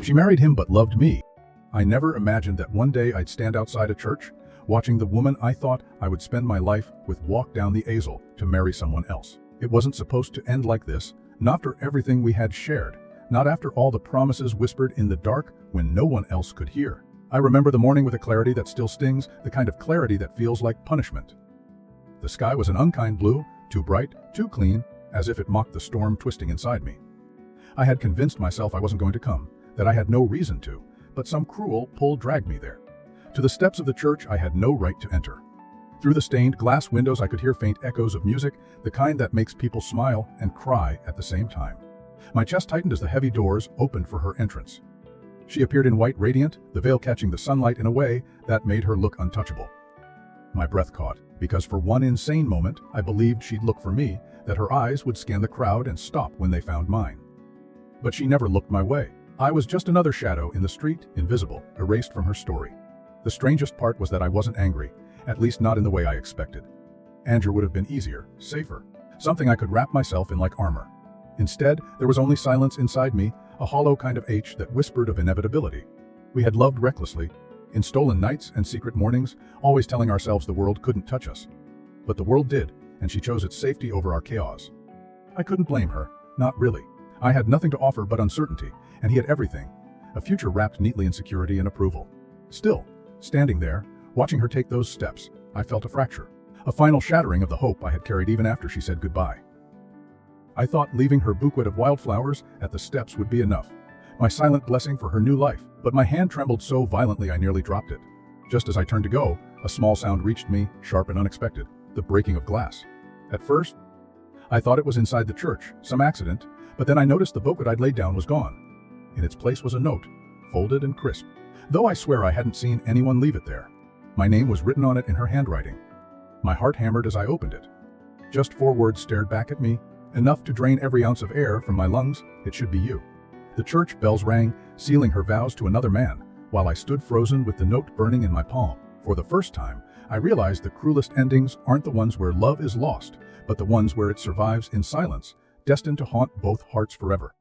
She married him but loved me. I never imagined that one day I'd stand outside a church, watching the woman I thought I would spend my life with walk down the aisle to marry someone else. It wasn't supposed to end like this, not after everything we had shared, not after all the promises whispered in the dark when no one else could hear. I remember the morning with a clarity that still stings, the kind of clarity that feels like punishment. The sky was an unkind blue, too bright, too clean, as if it mocked the storm twisting inside me. I had convinced myself I wasn't going to come, that I had no reason to, but some cruel pull dragged me there. To the steps of the church I had no right to enter. Through the stained glass windows I could hear faint echoes of music, the kind that makes people smile and cry at the same time. My chest tightened as the heavy doors opened for her entrance. She appeared in white radiant, the veil catching the sunlight in a way that made her look untouchable. My breath caught, because for one insane moment I believed she'd look for me, that her eyes would scan the crowd and stop when they found mine. But she never looked my way. I was just another shadow in the street, invisible, erased from her story. The strangest part was that I wasn't angry, at least not in the way I expected. Anger would have been easier, safer, something I could wrap myself in like armor. Instead, there was only silence inside me, a hollow kind of H that whispered of inevitability. We had loved recklessly, in stolen nights and secret mornings, always telling ourselves the world couldn't touch us. But the world did, and she chose its safety over our chaos. I couldn't blame her, not really. I had nothing to offer but uncertainty, and he had everything, a future wrapped neatly in security and approval. Still, standing there, watching her take those steps, I felt a fracture, a final shattering of the hope I had carried even after she said goodbye. I thought leaving her bouquet of wildflowers at the steps would be enough, my silent blessing for her new life, but my hand trembled so violently I nearly dropped it. Just as I turned to go, a small sound reached me, sharp and unexpected, the breaking of glass. At first, I thought it was inside the church, some accident, but then I noticed the bouquet I'd laid down was gone. In its place was a note, folded and crisp, though I swear I hadn't seen anyone leave it there. My name was written on it in her handwriting. My heart hammered as I opened it. Just 4 words stared back at me, enough to drain every ounce of air from my lungs. It should be you. The church bells rang, sealing her vows to another man, while I stood frozen with the note burning in my palm. For the first time, I realized the cruelest endings aren't the ones where love is lost, but the ones where it survives in silence, destined to haunt both hearts forever.